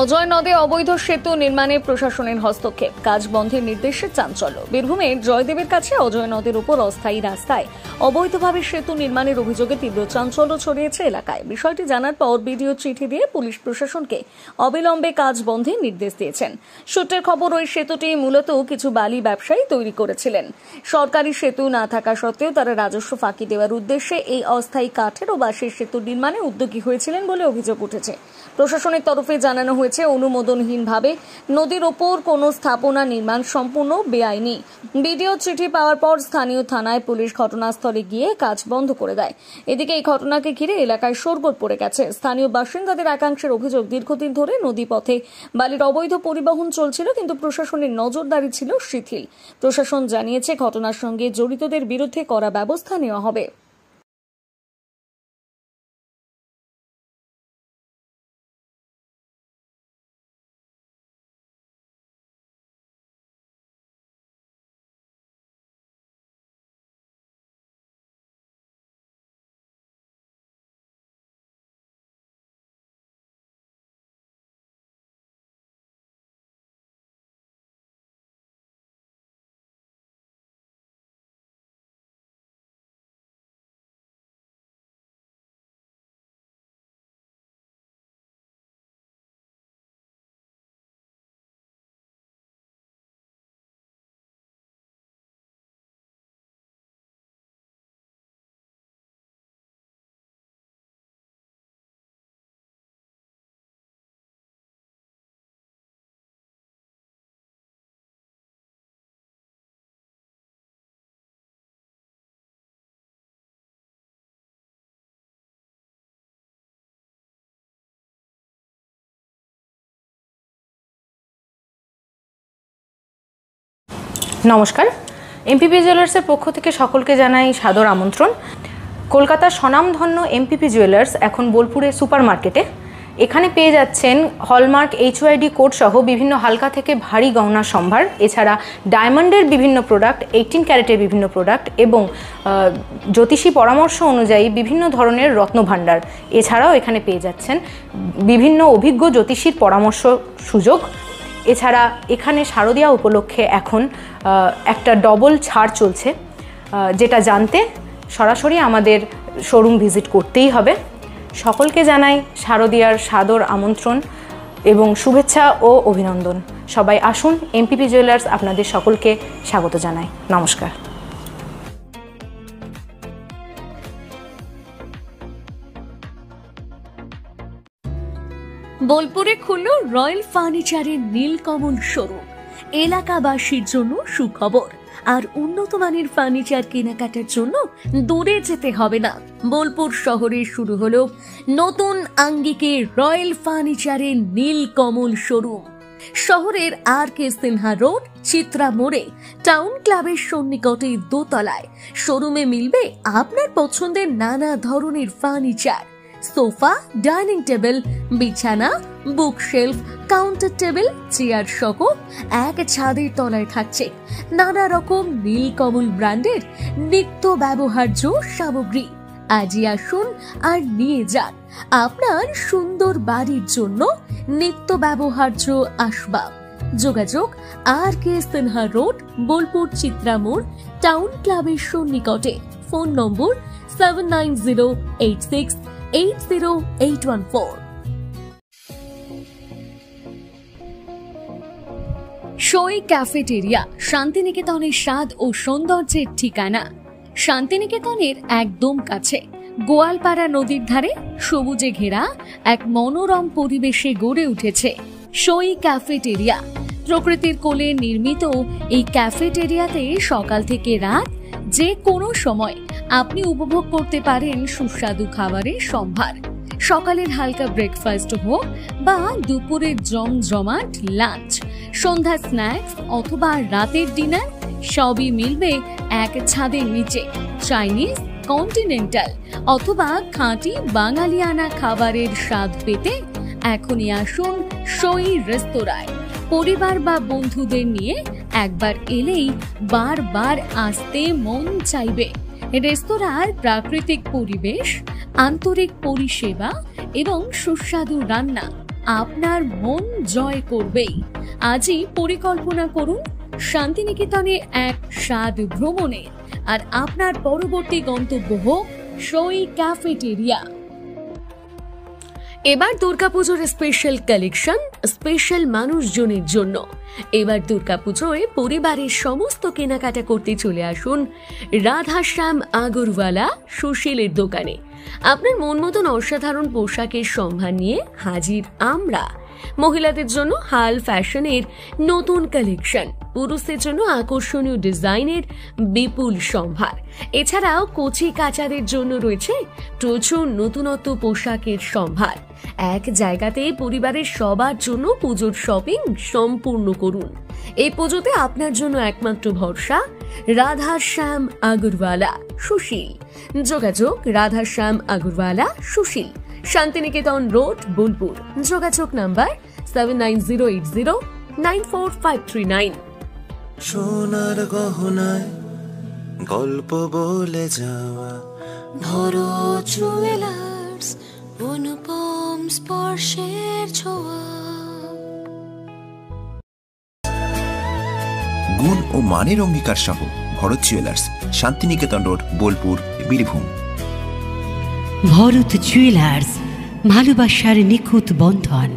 অজয় নদে অবৈধ সেতু নির্মাণে প্রশাসনের হস্তক্ষেপ, কাজ বন্ধের নির্দেশে চাঞ্চল্য। বীরভূমের জয়দেবের কাছে অজয় নদের উপর অস্থায়ী রাস্তায় অবৈধভাবে সেতু নির্মাণের অভিযোগে তীব্র চাঞ্চল্য ছড়িয়েছে এলাকায়। বিষয়টি জানার পর বিডিও চিঠি দিয়ে পুলিশ প্রশাসনকে অবিলম্বে কাজ বন্ধের নির্দেশ দিয়েছেন। সূত্রের খবর, ওই সেতুটি মূলত কিছু বালি ব্যবসায়ী তৈরি করেছিলেন। সরকারি সেতু না থাকা সত্ত্বেও তারা রাজস্ব ফাঁকি দেওয়ার উদ্দেশ্যে এই অস্থায়ী কাঠের ও বাঁশের সেতু নির্মাণে উদ্যোগী হয়েছিলেন বলে অভিযোগ উঠেছে। প্রশাসনের তরফে জানানো হয়েছে, অনুমোদনহীনভাবে নদীর ওপর কোনো স্থাপনা নির্মাণ সম্পূর্ণ বেআইনি। বিডিও চিঠি পাওয়ার পর স্থানীয় থানায় পুলিশ ঘটনাস্থলে গিয়ে কাজ বন্ধ করে দেয়। এদিকে এই ঘটনাকে ঘিরে এলাকায় শোরগোল পড়ে গেছে। স্থানীয় বাসিন্দাদের একাংশের অভিযোগ, দীর্ঘদিন ধরে নদী পথে বালির অবৈধ পরিবহন চলছিল, কিন্তু প্রশাসনের নজরদারি ছিল শিথিল। প্রশাসন জানিয়েছে, ঘটনার সঙ্গে জড়িতদের বিরুদ্ধে কড়া ব্যবস্থা নেওয়া হবে। নমস্কার, এমপিপি জুয়েলার্সের পক্ষ থেকে সকলকে জানাই সাদর আমন্ত্রণ। কলকাতার স্বনামধন্য এমপিপি জুয়েলার্স এখন বোলপুরে সুপার মার্কেটে। এখানে পেয়ে যাচ্ছেন হলমার্ক HYD কোড সহ বিভিন্ন হালকা থেকে ভারী গহনার সম্ভার, এছাড়া ডায়মন্ডের বিভিন্ন প্রোডাক্ট, 18 ক্যারেটের বিভিন্ন প্রোডাক্ট এবং জ্যোতিষী পরামর্শ অনুযায়ী বিভিন্ন ধরনের রত্নভাণ্ডার। এছাড়াও এখানে পেয়ে যাচ্ছেন বিভিন্ন অভিজ্ঞ জ্যোতিষীর পরামর্শ সুযোগ। এছাড়া এখানে শারদীয়া উপলক্ষে এখন একটা ডবল ছাড় চলছে, যেটা জানতে সরাসরি আমাদের শোরুম ভিজিট করতেই হবে। সকলকে জানাই শারদীয়ার সাদর আমন্ত্রণ এবং শুভেচ্ছা ও অভিনন্দন। সবাই আসুন, এমপিপি জুয়েলার্স আপনাদের সকলকে স্বাগত জানাই। নমস্কার। বোলপুরে খুলল রয়্যাল ফার্নিচারের নীলকমল শোরুম। এলাকাবাসীর জন্য সুখবর, আর উন্নত মানের ফার্নিচার কেনাকাটার জন্য দূরে যেতে হবে না। বোলপুর শহরে শুরু হলো নতুন আঙ্গিকে রয়্যাল ফার্নিচারের নীলকমল শোরুম। শহরের RK সিনহা রোড, চিত্রা মোড়ে, টাউন ক্লাবের সন্নিকটে দোতলায়। শোরুমে মিলবে আপনার পছন্দের নানা ধরনের ফার্নিচার, সোফা, ডাইনিং টেবিল, বিছানা, বুকশেলফ, কাউন্টার টেবিল, চেয়ার সহ এক ছাদের তলায় থাকছে নানা রকম নীলকমল ব্র্যান্ডের নিত্য ব্যবহার্য সামগ্রী। আজই আসুন আর নিয়ে যান আপনার সুন্দর বাড়ির জন্য নিত্য ব্যবহার্য আসবাব। যোগাযোগ RK সিনহা রোড, বোলপুর চিত্রা মোড়, টাউন ক্লাবের সন্নিকটে। ফোন নম্বর 7908680814। সই ক্যাফেটেরিয়া, শান্তিনিকেতনের স্বাদ ও সৌন্দর্যের ঠিকানা। শান্তিনিকেতনের একদম কাছে, গোয়ালপাড়া নদীর ধারে সবুজে ঘেরা এক মনোরম পরিবেশে গড়ে উঠেছে সই ক্যাফেটেরিয়া। প্রকৃতির কোলে নির্মিত এই ক্যাফেটেরিয়াতে সকাল থেকে রাত যে কোনো সময় আপনি উপভোগ করতে পারেন সুস্বাদু খাবারের সম্ভার। সকালের হালকা ব্রেকফাস্ট হোক বা দুপুরের জমজমাট লাঞ্চ, সন্ধ্যা স্ন্যাক্স অথবা রাতের ডিনার, সবই মিলবে এক ছাদের নিচে। চাইনিজ, কন্টিনেন্টাল অথবা খাঁটি বাঙালিয়ানা খাবারের স্বাদ পেতে এখনই আসুন সই রেস্তোরাঁয়। পরিবার বা বন্ধুদের নিয়ে একবার এলেই বারবার আসতে মন চাইবে। রেস্তোরাঁর প্রাকৃতিক পরিবেশ, আন্তরিক পরিষেবা এবং সুস্বাদু রান্না আপনার মন জয় করবেই। আজই পরিকল্পনা করুন শান্তিনিকেতনে এক স্বাদ ভ্রমণের, আর আপনার পরবর্তী গন্তব্য হোক সই ক্যাফেটেরিয়া। এবার দুর্গাপুজোর স্পেশাল কালেকশন স্পেশাল মানুষজনের জন্য। এবার দুর্গাপুজোয় পরিবারের সমস্ত কেনাকাটা করতে চলে আসুন রাধাশ্যাম আগরওয়ালা সুশীলের দোকানে। আপনার মন মতন অসাধারণ পোশাকের সম্ভার নিয়ে হাজির আমরা। মহিলাদের জন্য হাল ফ্যাশনের নতুন কালেকশন, পুরুষদের জন্য আকর্ষণীয় ডিজাইনের বিপুল সম্ভার। এছাড়াও কচি কাচাদের জন্য রয়েছে প্রচুর নতুনত্ব পোশাকের সম্ভার। এক জায়গাতে পরিবারের সবার জন্য পুজোর শপিং সম্পূর্ণ করুন। এই পুজোতে আপনার জন্য একমাত্র ভরসা রাধাশ্যাম আগরওয়ালা সুশীল। যোগাযোগ রাধাশ্যাম আগরওয়ালা সুশীল, শান্তিনিকেতন রোড, বোলপুর। যোগাযোগ নাম্বার 7908094539। সোনার গহনায় গল্প বলে যাওয়া ভরো জুয়েলার্স, অনুপম স্পর্শের ছোঁয়া। গুণ ও মানের অঙ্গীকার সহ Bharat jewellers, Shantiniketan road, Bolpur, Birbhum. Bharat jewellers, ভালোবাসার নিখুঁত বন্ধন।